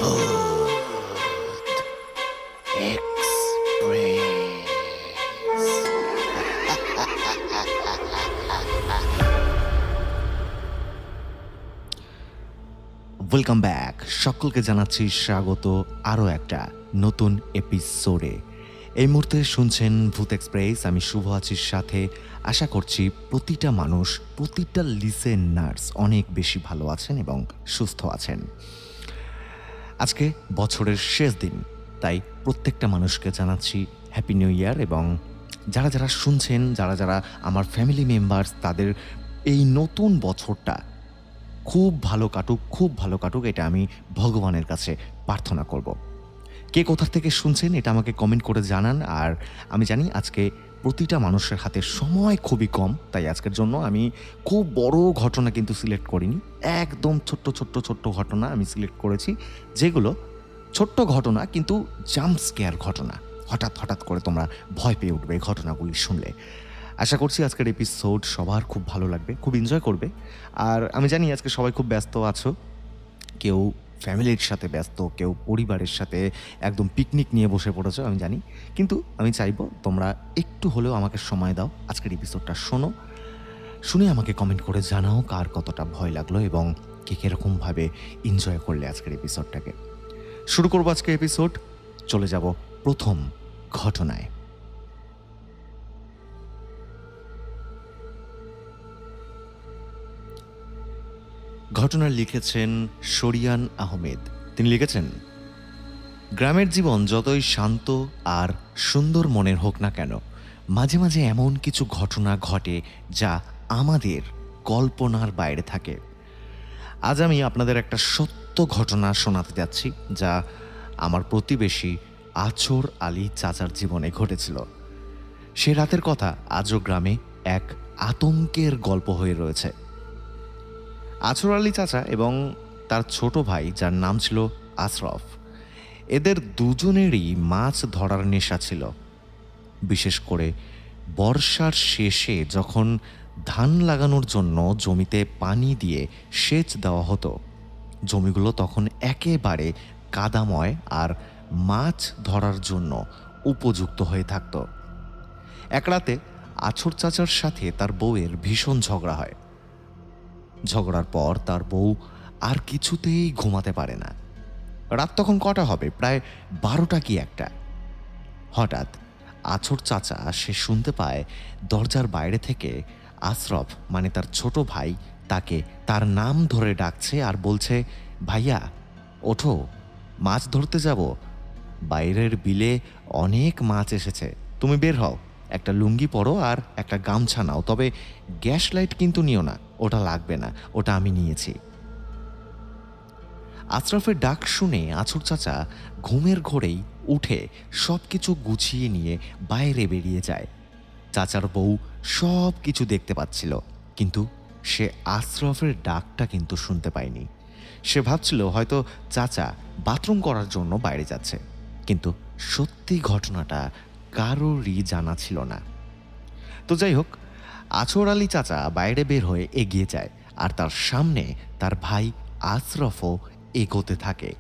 ভূত express. Welcome back, সকলকে জানাচ্ছি স্বাগত আরও একটা নতুন এপিসোডে। এই মুহূর্তে শুনছেন ভূত এক্সপ্রেস। আমি শুভ আছির সাথে। আশা করছি প্রতিটা মানুষ, প্রতিটা লিসেনার্স অনেক বেশি ভালো আছেন এবং সুস্থ আছেন। আজকে বছরের শেষ দিন, তাই প্রত্যেকটা মানুষকে জানাচ্ছি হ্যাপি নিউ ইয়ার। এবং যারা যারা শুনছেন, যারা যারা আমার ফ্যামিলি মেম্বার্স, তাদের এই নতুন বছরটা খুব ভালো কাটুক, এটা আমি ভগবানের কাছে প্রার্থনা করব। কে কোথা থেকে শুনছেন এটা আমাকে কমেন্ট করে জানান। আর আমি জানি আজকে প্রতিটা মানুষের হাতে সময় খুবই কম, তাই আজকের জন্য আমি খুব বড় ঘটনা কিন্তু সিলেক্ট করিনি। একদম ছোট্ট ঘটনা আমি সিলেক্ট করেছি, যেগুলো ছোট্ট ঘটনা কিন্তু জাম্প স্কেয়ার ঘটনা। হঠাৎ করে তোমরা ভয় পেয়ে উঠবে এই ঘটনাগুলি শুনলে। আশা করছি আজকের এপিসোড সবার খুব ভালো লাগবে, খুব এনজয় করবে। আর আমি জানি আজকে সবাই খুব ব্যস্ত আছো, কেউ ফ্যামিলির সাথে ব্যস্ত, কেউ পরিবারের সাথে একদম পিকনিক নিয়ে বসে পড়েছো, আমি জানি। কিন্তু আমি চাইবো তোমরা একটু হলেও আমাকে সময় দাও, আজকের এপিসোডটা শোনো, শুনে আমাকে কমেন্ট করে জানাও কার কতটা ভয় লাগলো এবং কে কীরকমভাবে এনজয় করলে আজকের এপিসোডটাকে। শুরু করবো আজকের এপিসোড, চলে যাব প্রথম ঘটনায়। ঘটনা লিখেছেন শরিয়ান আহমেদ। তিনি লিখেছেন, গ্রামের জীবন যতই শান্ত আর সুন্দর মনের হোক না কেন, মাঝে মাঝে এমন কিছু ঘটনা ঘটে যা আমাদের কল্পনার বাইরে থাকে। আজ আমি আপনাদের একটা সত্য ঘটনা শোনাতে যাচ্ছি, যা আমার প্রতিবেশী আছর আলী চাচার জীবনে ঘটেছিল। সে রাতের কথা আজও গ্রামে এক আতঙ্কের গল্প হয়ে রয়েছে। আছর আলী চাচা এবং তার ছোট ভাই, যার নাম ছিল আশরফ, এদের দুজনেরই মাছ ধরার নেশা ছিল। বিশেষ করে বর্ষার শেষে যখন ধান লাগানোর জন্য জমিতে পানি দিয়ে সেচ দেওয়া হতো, জমিগুলো তখন একেবারে কাদাময় আর মাছ ধরার জন্য উপযুক্ত হয়ে থাকত। এক রাতে আছর চাচার সাথে তার বউয়ের ভীষণ ঝগড়া হয়। ঝগড়ার পর তার বউ আর কিছুতেই ঘুমাতে পারে না। রাত তখন কটা হবে, প্রায় 12টা কি একটা। হঠাৎ আছর চাচা সে শুনতে পায় দরজার বাইরে থেকে আশরফ, মানে তার ছোট ভাই, তাকে তার নাম ধরে ডাকছে আর বলছে, ভাইয়া ওঠো, মাছ ধরতে যাব, বাইরের বিলে অনেক মাছ এসেছে, তুমি বের হও, একটা লুঙ্গি পরো আর একটা গামছা নাও, তবে গ্যাস লাইট কিন্তু নিও না, ওটা লাগবে না, ওটা আমি নিয়েছি। আশরাফের ডাক শুনে আছর চাচা ঘুমের ঘোরেই উঠে সব কিছু গুছিয়ে নিয়ে বাইরে বেরিয়ে যায়। চাচার বউ সব কিছু দেখতে পাচ্ছিল, কিন্তু সে আশরফের ডাকটা কিন্তু শুনতে পায়নি। সে ভাবছিল হয়তো চাচা বাথরুম করার জন্য বাইরে যাচ্ছে, কিন্তু সত্যি ঘটনাটা কারোরই জানা ছিল না। তো যাই হোক, আছর আলী চাচা বাইরে বের হয়ে এগিয়ে যায়, আর তার সামনে তার ভাই আশরফও এগোতে থাকে।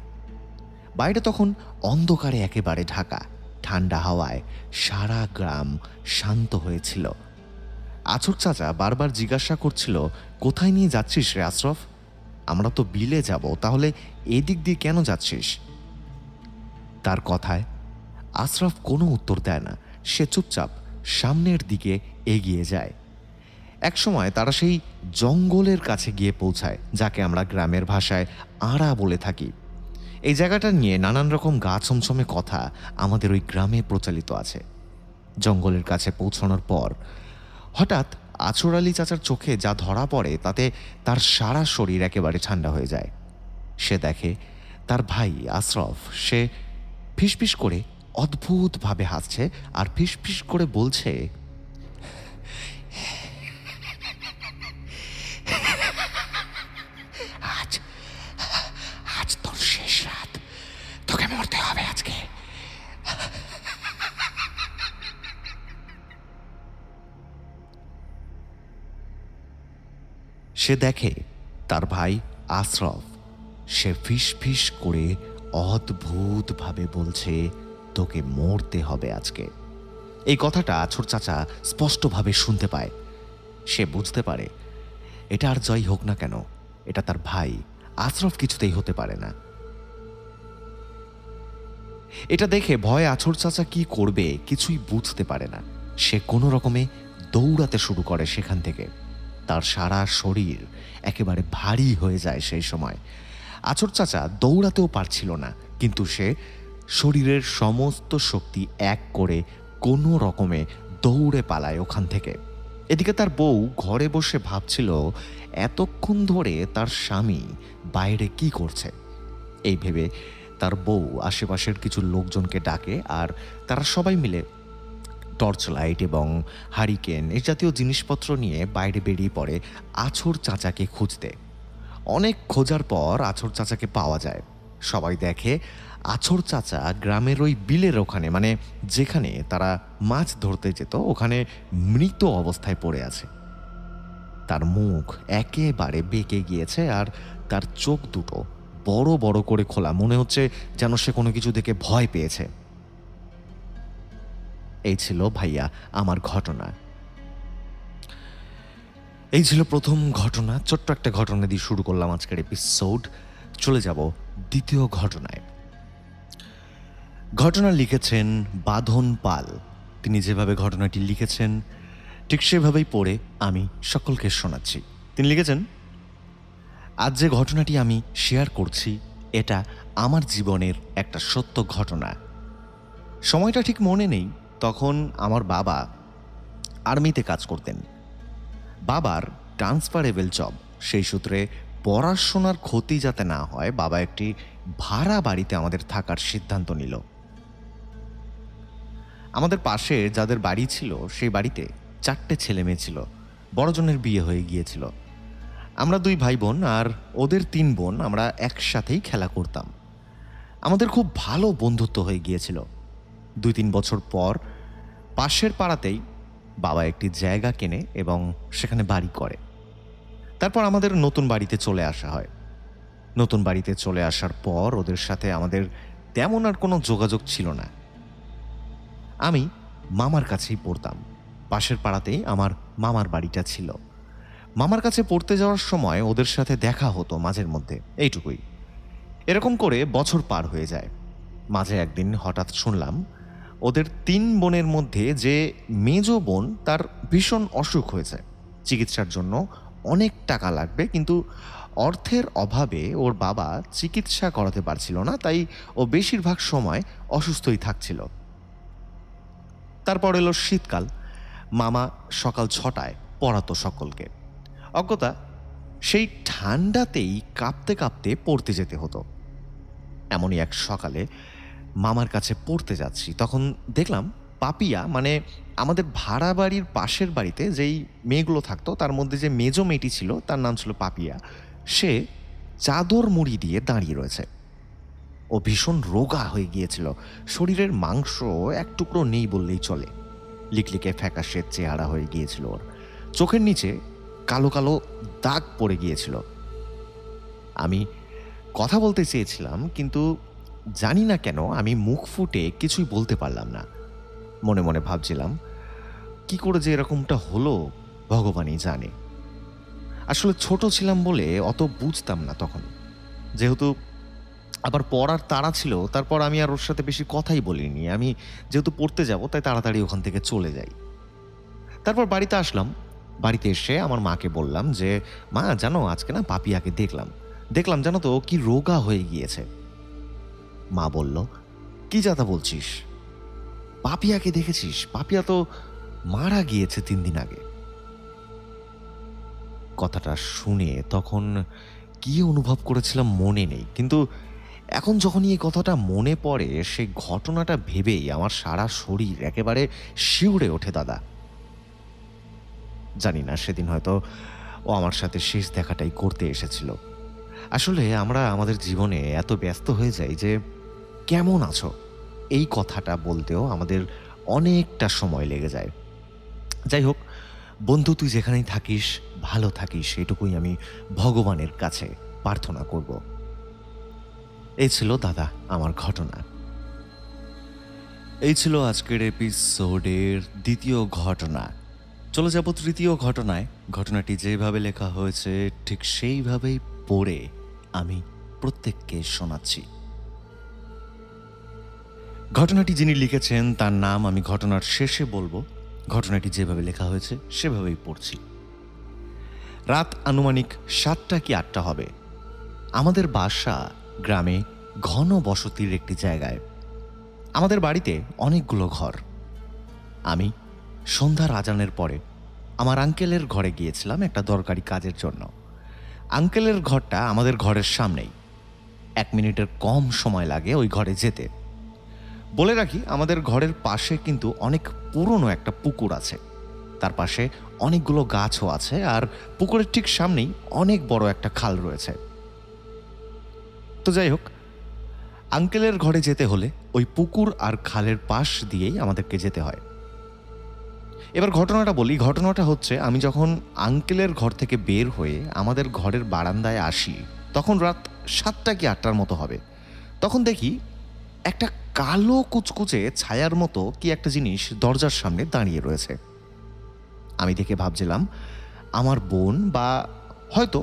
বাইরে তখন অন্ধকারে একেবারে ঢাকা, ঠান্ডা হাওয়ায় সারা গ্রাম শান্ত হয়েছিল। আছর চাচা বারবার জিজ্ঞাসা করছিল, কোথায় নিয়ে যাচ্ছিস রে আশরফ? আমরা তো বিলে যাব, তাহলে এদিক দিয়ে কেন যাচ্ছিস? তার কথায় আশরফ কোনো উত্তর দেয় না। সে চুপচাপ সামনের দিকে এগিয়ে যায়। একসময় তারা সেই জঙ্গলের কাছে গিয়ে পৌঁছায়, যাকে আমরা গ্রামের ভাষায় আড়া বলে থাকি। এই জায়গাটা নিয়ে নানান রকম গা ছমছমে কথা আমাদের ওই গ্রামে প্রচলিত আছে। জঙ্গলের কাছে পৌঁছানোর পর হঠাৎ আছর আলী চাচার চোখে যা ধরা পড়ে, তাতে তার সারা শরীর একেবারে ঠান্ডা হয়ে যায়। সে দেখে তার ভাই আশরফ, সে ফিসফিস করে অদ্ভুতভাবে হাসছে আর ফিসফিস করে বলছে, আজ আজ তোর শেষ রাত, তোকে মরতে হবে আজকে। সে দেখে তার ভাই আশরফ, সে ফিস ফিস করে অদ্ভুতভাবে বলছে, তোকে মরতে হবে আজকে। এই কথাটা আছর চাচা স্পষ্টভাবে শুনতে পায়। সে বুঝতে পারে এটা আর যাই হোক না কেন, এটা তার ভাই আশরফ কিছুতেই হতে পারে না। এটা দেখে ভয়ে আছর চাচা কি করবে কিছুই বুঝতে পারে না। সে কোনো রকমে দৌড়াতে শুরু করে সেখান থেকে। তার সারা শরীর একেবারে ভারী হয়ে যায় সেই সময়। আছর চাচা দৌড়াতেও পারছিল না, কিন্তু সে শরীরের সমস্ত শক্তি এক করে কোনো রকমে দৌড়ে পালায় ওখান থেকে। এদিকে তার বউ ঘরে বসে ভাবছিল এতক্ষণ ধরে তার স্বামী বাইরে কি করছে। এই ভেবে তার বউ আশেপাশের কিছু লোকজনকে ডাকে, আর তারা সবাই মিলে টর্চ লাইট এবং হারিকেন এই জাতীয় জিনিসপত্র নিয়ে বাইরে বেরিয়ে পড়ে আছর চাচাকে খুঁজতে। অনেক খোঁজার পর আছর চাচাকে পাওয়া যায়। সবাই দেখে আছর চাচা গ্রামের ওই বিলের ওখানে, মানে যেখানে তারা মাছ ধরতে যেত, ওখানে মৃত অবস্থায় পড়ে আছে। তার মুখ একেবারে বেঁকে গিয়েছে, আর তার চোখ দুটো বড় বড় করে খোলা, মনে হচ্ছে যেন সে কোনো কিছু দেখে ভয় পেয়েছে। এই ছিল ভাইয়া আমার ঘটনা। এই ছিল প্রথম ঘটনা। ছোট্ট একটা ঘটনা দিয়ে শুরু করলাম আজকের এপিসোড। চলে যাব দ্বিতীয় ঘটনায়। ঘটনা লিখেছেন বাঁধন পাল। তিনি যেভাবে ঘটনাটি লিখেছেন ঠিক সেভাবেই পড়ে আমি সকলকে শোনাচ্ছি। তিনি লিখেছেন, আজ যে ঘটনাটি আমি শেয়ার করছি এটা আমার জীবনের একটা সত্য ঘটনা। সময়টা ঠিক মনে নেই, তখন আমার বাবা আর্মিতে কাজ করতেন। বাবার ট্রান্সফারেবল জব, সেই সূত্রে পড়াশোনার ক্ষতি যাতে না হয় বাবা একটি ভাড়া বাড়িতে আমাদের থাকার সিদ্ধান্ত নিল। আমাদের পাশে যাদের বাড়ি ছিল সেই বাড়িতে 4টে ছেলে মেয়ে ছিল। বড়জনের বিয়ে হয়ে গিয়েছিল। আমরা 2 ভাই বোন আর ওদের 3 বোন আমরা একসাথেই খেলা করতাম। আমাদের খুব ভালো বন্ধুত্ব হয়ে গিয়েছিল। 2-3 বছর পর পাশের পাড়াতেই বাবা একটি জায়গা কেনে এবং সেখানে বাড়ি করে। তারপর আমাদের নতুন বাড়িতে চলে আসা হয়। নতুন বাড়িতে চলে আসার পর ওদের সাথে আমাদের তেমন আর কোনো যোগাযোগ ছিল না। আমি মামার কাছেই পড়তাম। পাশের পাড়াতেই আমার মামার বাড়িটা ছিল। মামার কাছে পড়তে যাওয়ার সময় ওদের সাথে দেখা হতো মাঝের মধ্যে, এইটুকুই। এরকম করে বছর পার হয়ে যায়। মাঝে একদিন হঠাৎ শুনলাম ওদের 3 বোনের মধ্যে যে মেজো বোন তার ভীষণ অসুখ হয়েছে, চিকিৎসার জন্য অনেক টাকা লাগবে, কিন্তু অর্থের অভাবে ওর বাবা চিকিৎসা করাতে পারছিল না, তাই ও বেশিরভাগ সময় অসুস্থই থাকছিল। তারপর এলো শীতকাল। মামা সকাল 6টায় পড়াতো সকলকে। অজ্ঞতা সেই ঠান্ডাতেই কাঁপতে কাঁপতে পড়তে যেতে হতো। এমনই এক সকালে মামার কাছে পড়তে যাচ্ছি, তখন দেখলাম পাপিয়া, মানে আমাদের ভাড়া বাড়ির পাশের বাড়িতে যেই মেয়েগুলো থাকতো তার মধ্যে যে মেজো মেয়েটি ছিল তার নাম ছিল পাপিয়া, সে চাদর মুড়ি দিয়ে দাঁড়িয়ে রয়েছে। ও ভীষণ রোগা হয়ে গিয়েছিল, শরীরের মাংস এক টুকরো নেই বললেই চলে। লিকলিকে ফ্যাকাশে চেহারা হয়ে গিয়েছিল ওর, চোখের নিচে কালো কালো দাগ পড়ে গিয়েছিল। আমি কথা বলতে চেয়েছিলাম, কিন্তু জানি না কেন আমি মুখ ফুটে কিছুই বলতে পারলাম না। মনে মনে ভাবছিলাম কি করে যে এরকমটা হলো ভগবানই জানে। আসলে ছোট ছিলাম বলে অত বুঝতাম না তখন। যেহেতু আবার পড়ার তাড়া ছিল, তারপর আমি আর ওর সাথে বেশি কথাই বলিনি। আমি যেহেতু পড়তে যাব তাই তাড়াতাড়ি ওখান থেকে চলে যাই। তারপর বাড়িতে আসলাম। বাড়িতে এসে আমার মাকে বললাম যে, মা জানো আজকে না পাপিয়াকে দেখলাম জানো তো কি রোগা হয়ে গিয়েছে। মা বলল, কি যাতা বলছিস? পাপিয়াকে দেখেছিস? পাপিয়া তো মারা গিয়েছে 3 দিন আগে। কথাটা শুনে তখন কি অনুভব করেছিলাম মনে নেই, কিন্তু এখন যখনই এই কথাটা মনে পড়ে সেই ঘটনাটা ভেবেই আমার সারা শরীর একেবারে শিউরে ওঠে দাদা। জানি না সেদিন হয়তো ও আমার সাথে শেষ দেখাটাই করতে এসেছিল। আসলে আমরা আমাদের জীবনে এত ব্যস্ত হয়ে যাই যে কেমন আছো এই কথাটা বলতেও আমাদের অনেকটা সময় লেগে যায়। যাই হোক বন্ধু, তুই যেখানেই থাকিস ভালো থাকিস, এটুকুই আমি ভগবানের কাছে প্রার্থনা করব। এই ছিল দাদা আমার ঘটনা। এই ছিল আজকের এপিসোডের দ্বিতীয় ঘটনা। চলে যাব তৃতীয় ঘটনায়। ঘটনাটি যেভাবে লেখা হয়েছে ঠিক সেইভাবেই পড়ে আমি প্রত্যেককে শোনাচ্ছি। ঘটনাটি যিনি লিখেছেন তার নাম আমি ঘটনার শেষে বলবো। ঘটনাটি যেভাবে লেখা হয়েছে সেভাবেই পড়ছি। রাত আনুমানিক 7টা কি 8টা হবে। আমাদের বাসা গ্রামে ঘন বসতির একটি জায়গায়। আমাদের বাড়িতে অনেকগুলো ঘর। আমি সন্ধ্যার আজানের পরে আমার আঙ্কেলের ঘরে গিয়েছিলাম একটা দরকারি কাজের জন্য। আঙ্কেলের ঘরটা আমাদের ঘরের সামনেই। 1 মিনিটের কম সময় লাগে ওই ঘরে যেতে। বলে রাখি, আমাদের ঘরের পাশে কিন্তু অনেক পুরনো একটা পুকুর আছে। তার পাশে অনেকগুলো গাছও আছে, আর পুকুরের ঠিক সামনেই অনেক বড় একটা খাল রয়েছে। তো যাই হোক, আঙ্কেলের ঘরে যেতে হলে ওই পুকুর আর খালের পাশ দিয়েই আমাদেরকে যেতে হয়। এবার ঘটনাটা বলি। ঘটনাটা হচ্ছে, আমি যখন আঙ্কেলের ঘর থেকে বের হয়ে আমাদের ঘরের বারান্দায় আসি, তখন রাত 7টা কি 8টার মতো হবে। তখন দেখি একটা কালো কুচকুচে ছায়ার মতো কি একটা জিনিস দরজার সামনে দাঁড়িয়ে রয়েছে। আমি দেখে ভাবছিলাম আমার বোন বা হয়তো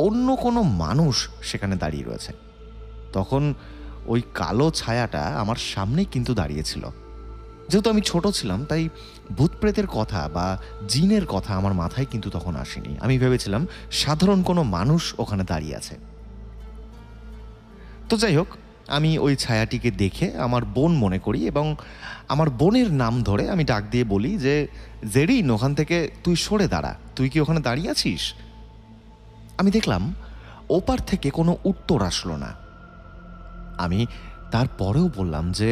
অন্য কোনো মানুষ সেখানে দাঁড়িয়ে রয়েছে। তখন ওই কালো ছায়াটা আমার সামনেই কিন্তু দাঁড়িয়েছিল। যেহেতু আমি ছোট ছিলাম, তাই ভূতপ্রেতের কথা বা জিনের কথা আমার মাথায় কিন্তু তখন আসেনি। আমি ভেবেছিলাম সাধারণ কোনো মানুষ ওখানে দাঁড়িয়ে আছে। তো যাই হোক, আমি ওই ছায়াটিকে দেখে আমার বোন মনে করি এবং আমার বোনের নাম ধরে আমি ডাক দিয়ে বলি যে, জেরিন, ওখান থেকে তুই সরে দাঁড়া, তুই কি ওখানে দাঁড়িয়ে আছিস? আমি দেখলাম ওপার থেকে কোনো উত্তর আসলো না। আমি তারপরেও বললাম যে,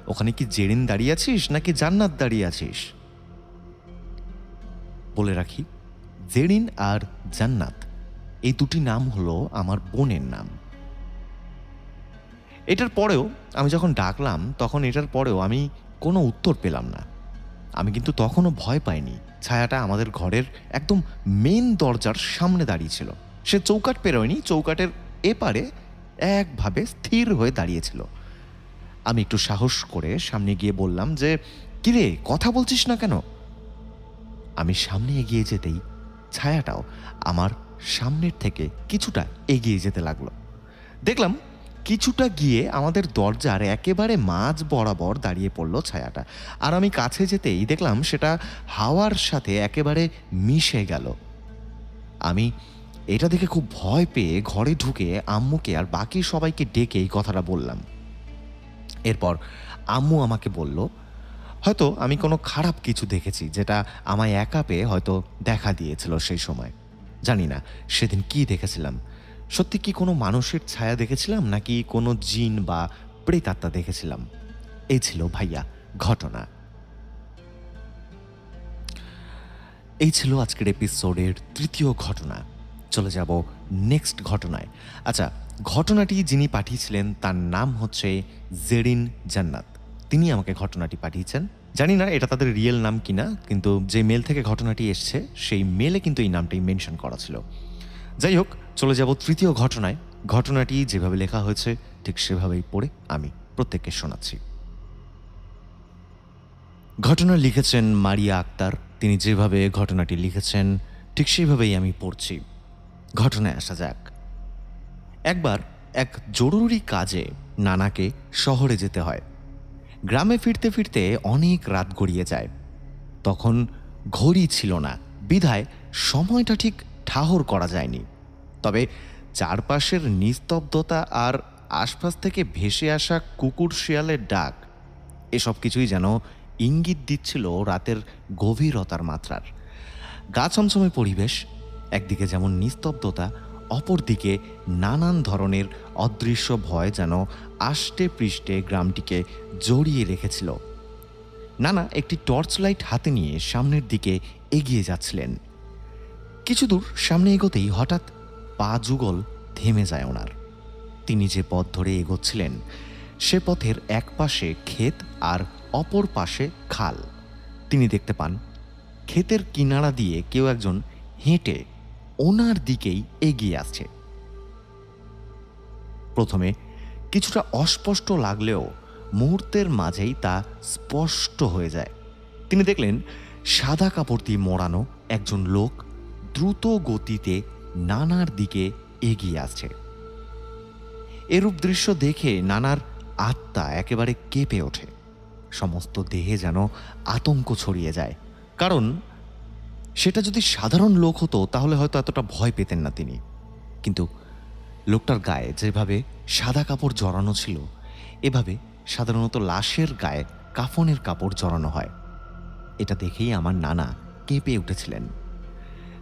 ওখানে কি জেরিন দাঁড়িয়ে আছিস নাকি জান্নাত দাঁড়িয়ে আছিস? বলে রাখি, জেরিন আর জান্নাত এই দুটি নাম হলো আমার বোনের নাম। এটার পরেও আমি যখন ডাকলাম, তখন এটার পরেও আমি কোনো উত্তর পেলাম না। আমি কিন্তু তখনও ভয় পাইনি। ছায়াটা আমাদের ঘরের একদম মেন দরজার সামনে দাঁড়িয়েছিল। সে চৌকাঠ পেরোয়নি, চৌকাঠের এপারে একভাবে স্থির হয়ে দাঁড়িয়েছিল। আমি একটু সাহস করে সামনে গিয়ে বললাম যে, কিরে, কথা বলছিস না কেন? আমি সামনে এগিয়ে যেতেই ছায়াটাও আমার সামনের থেকে কিছুটা এগিয়ে যেতে লাগলো। দেখলাম কিছুটা গিয়ে আমাদের দরজার একেবারে মাঝ বরাবর দাঁড়িয়ে পড়লো ছায়াটা। আর আমি কাছে যেতেই দেখলাম সেটা হাওয়ার সাথে একেবারে মিশে গেল। আমি এটা দেখে খুব ভয় পেয়ে ঘরে ঢুকে আম্মুকে আর বাকি সবাইকে ডেকে এই কথাটা বললাম। এরপর আম্মু আমাকে বলল, হয়তো আমি কোনো খারাপ কিছু দেখেছি, যেটা আমায় একা পেয়ে হয়তো দেখা দিয়েছিল সেই সময়। জানি না সেদিন কি দেখেছিলাম। সত্যি কি কোনো মানুষের ছায়া দেখেছিলাম নাকি কোনো জিন বা প্রেতাত্মা দেখেছিলাম? এই ছিল ভাইয়া ঘটনা। এই ছিল আজকের এপিসোডের তৃতীয় ঘটনা। চলে যাব নেক্সট ঘটনায়। আচ্ছা, ঘটনাটি যিনি পাঠিয়েছিলেন তার নাম হচ্ছে জেরিন জান্নাত। তিনি আমাকে ঘটনাটি পাঠিয়েছেন। জানি না এটা তাদের রিয়েল নাম কিনা, কিন্তু যে মেল থেকে ঘটনাটি এসছে সেই মেলে কিন্তু এই নামটাই মেনশন করা ছিল। যাই হোক, চলে যাব তৃতীয় ঘটনায়। ঘটনাটি যেভাবে লেখা হয়েছে ঠিক সেভাবেই পড়ে আমি প্রত্যেককে শোনাচ্ছি। ঘটনা লিখেছেন মারিয়া আক্তার। তিনি যেভাবে ঘটনাটি লিখেছেন ঠিক সেভাবেই আমি পড়ছি। ঘটনায় আসা যাক। একবার এক জরুরি কাজে নানাকে শহরে যেতে হয়। গ্রামে ফিরতে ফিরতে অনেক রাত গড়িয়ে যায়। তখন ঘড়ি ছিল না, বিধায় সময়টা ঠিক ঠাহর করা যায়নি। তবে চারপাশের নিস্তব্ধতা আর আশপাশ থেকে ভেসে আসা কুকুর শিয়ালের ডাক, এসব কিছুই যেন ইঙ্গিত দিচ্ছিল রাতের গভীরতার মাত্রার। গা ছমছমে পরিবেশ, একদিকে যেমন নিস্তব্ধতা, অপরদিকে নানান ধরনের অদৃশ্য ভয় যেন আষ্টে পৃষ্ঠে গ্রামটিকে জড়িয়ে রেখেছিল। নানা একটি টর্চ লাইট হাতে নিয়ে সামনের দিকে এগিয়ে যাচ্ছিলেন। কিছু দূর সামনে এগোতেই হঠাৎ পা যুগল থেমে যায় ওনার। তিনি যে পথ ধরে এগোচ্ছিলেন সে পথের এক পাশে ক্ষেত আর অপর পাশে খাল। তিনি দেখতে পান ক্ষেতের কিনারা দিয়ে কেউ একজন হেঁটে ওনার দিকেই এগিয়ে আসছে। প্রথমে কিছুটা অস্পষ্ট লাগলেও মুহূর্তের মাঝেই তা স্পষ্ট হয়ে যায়। তিনি দেখলেন সাদা কাপড় দিয়ে মোড়ানো একজন লোক দ্রুত গতিতে নানার দিকে এগিয়ে আসছে। এরূপ দৃশ্য দেখে নানার আত্মা একেবারে কেঁপে ওঠে। সমস্ত দেহে যেন আতঙ্ক ছড়িয়ে যায়। কারণ সেটা যদি সাধারণ লোক হতো তাহলে হয়তো এতটা ভয় পেতেন না তিনি। কিন্তু লোকটার গায়ে যেভাবে সাদা কাপড় জড়ানো ছিল, এভাবে সাধারণত লাশের গায়ে কাফনের কাপড় জড়ানো হয়। এটা দেখেই আমার নানা কেঁপে উঠেছিলেন।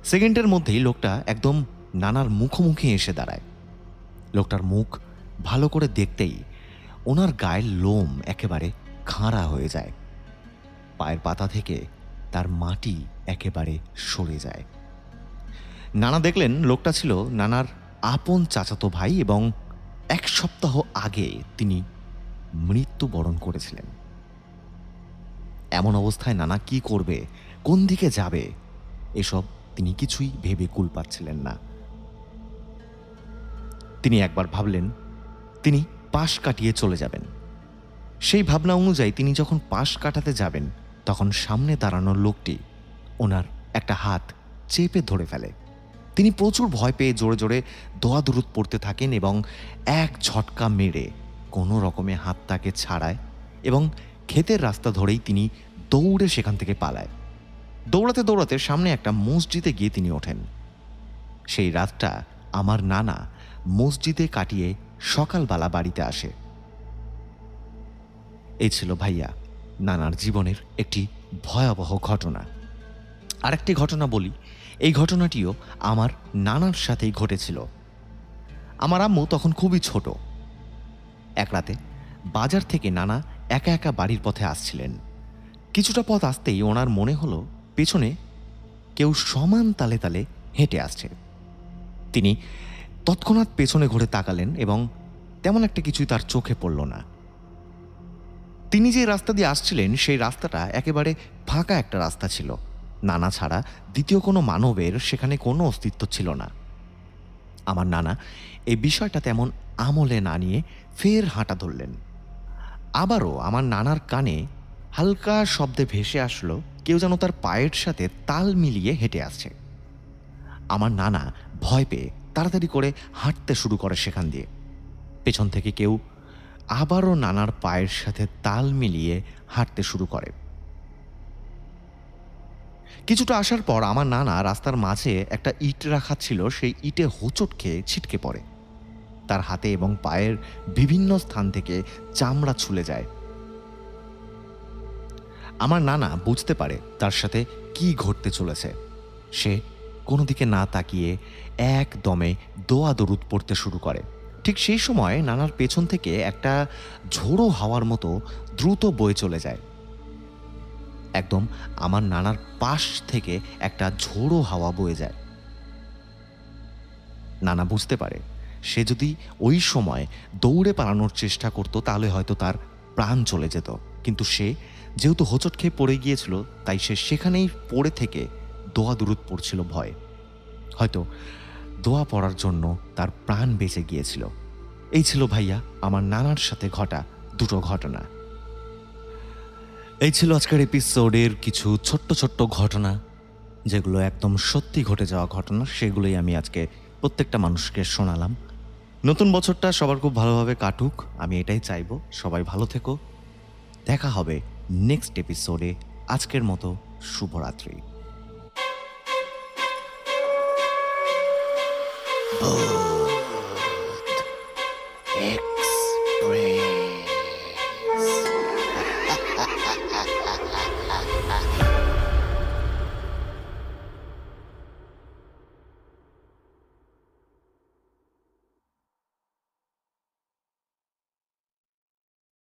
সেকেন্ডের মধ্যেই লোকটা একদম নানার মুখোমুখি এসে দাঁড়ায়। লোকটার মুখ ভালো করে দেখতেই ওনার গায়ের লোম একেবারে খাঁড়া হয়ে যায়। পায়ের পাতা থেকে তার মাটি একেবারে সরে যায়। নানা দেখলেন লোকটা ছিল নানার আপন চাচাতো ভাই এবং 1 সপ্তাহ আগে তিনি মৃত্যুবরণ করেছিলেন। এমন অবস্থায় নানা কি করবে, কোন দিকে যাবে, এসব তিনি কিছুই ভেবে কুল পাচ্ছিলেন না। তিনি একবার ভাবলেন তিনি পাশ কাটিয়ে চলে যাবেন। সেই ভাবনা অনুযায়ী তিনি যখন পাশ কাটাতে যাবেন তখন সামনে দাঁড়ানো লোকটি ওনার একটা হাত চেপে ধরে ফেলে। তিনি প্রচুর ভয় পেয়ে জোরে জোরে দোয়া দুরুদ পড়তে থাকেন এবং এক ঝটকা মেরে কোনো রকমে হাতটাকে ছাড়ায় এবং ক্ষেতের রাস্তা ধরেই তিনি দৌড়ে সেখান থেকে পালায়। দৌড়াতে দৌড়াতে সামনে একটা মসজিদে গিয়ে তিনি ওঠেন। সেই রাতটা আমার নানা মসজিদে কাটিয়ে সকালবেলা বাড়িতে আসে। এই ছিল ভাইয়া নানার জীবনের একটি ভয়াবহ ঘটনা। আরেকটি ঘটনা বলি, এই ঘটনাটিও আমার নানার সাথেই ঘটেছিল। আমার আম্মু তখন খুবই ছোট। এক রাতে বাজার থেকে নানা একা একা বাড়ির পথে আসছিলেন। কিছুটা পথ আসতেই ওনার মনে হলো পেছনে কেউ সমান তালে তালে হেঁটে আসছে। তিনি তৎক্ষণাৎ পেছনে ঘুরে তাকালেন এবং তেমন একটা কিছুই তার চোখে পড়ল না। তিনি যে রাস্তা দিয়ে আসছিলেন সেই রাস্তাটা একেবারে ফাঁকা একটা রাস্তা ছিল। নানা ছাড়া দ্বিতীয় কোনো মানবের সেখানে কোনো অস্তিত্ব ছিল না। আমার নানা এই বিষয়টা তেমন আমলে না নিয়ে ফের হাঁটা ধরলেন। আবারও আমার নানার কানে হালকা শব্দে ভেসে আসলো কেউ যেন তার পায়ের সাথে তাল মিলিয়ে হেঁটে আসছে। আমার নানা ভয় পেয়ে তাড়াতাড়ি করে হাঁটতে শুরু করে সেখান দিয়ে। পেছন থেকে কেউ আবারও নানার পায়ের সাথে তাল মিলিয়ে হাঁটতে শুরু করে। কিছুটা আসার পর আমার নানা রাস্তার মাঝে একটা ইট রাখা ছিল, সেই ইটে হোঁচট খেয়ে ছিটকে পড়ে। তার হাতে এবং পায়ের বিভিন্ন স্থান থেকে চামড়া ছুলে যায়। আমার নানা বুঝতে পারে তার সাথে কি ঘটতে চলেছে। সে কোনো দিকে না তাকিয়ে একদমে দোয়া দরুদ পড়তে শুরু করে। ঠিক সেই সময় নানার পেছন থেকে একটা ঝোড়ো হাওয়ার মতো দ্রুত বয়ে চলে যায়। একদম আমার নানার পাশ থেকে একটা ঝোড়ো হাওয়া বয়ে যায়। নানা বুঝতে পারে সে যদি ওই সময় দৌড়ে পালানোর চেষ্টা করত তাহলে হয়তো তার প্রাণ চলে যেত। কিন্তু সে যেহেতু হোঁচট খেয়ে পড়ে গিয়েছিল তাই সে সেখানেই পড়ে থেকে দোয়া দুরুদ পড়ছিল ভয়ে। হয়তো দোয়া পড়ার জন্য তার প্রাণ বেঁচে গিয়েছিল। এই ছিল ভাইয়া আমার নানার সাথে ঘটা দুটো ঘটনা। এই ছিল আজকের এপিসোডের কিছু ছোট্ট ছোট্ট ঘটনা, যেগুলো একদম সত্যি ঘটে যাওয়া ঘটনা। সেগুলোই আমি আজকে প্রত্যেকটা মানুষকে শোনালাম। নতুন বছরটা সবার খুব ভালোভাবে কাটুক, আমি এটাই চাইবো। সবাই ভালো থেকো, দেখা হবে নেক্সট এপিসোডে। আজকের মতো শুভরাত্রি। एक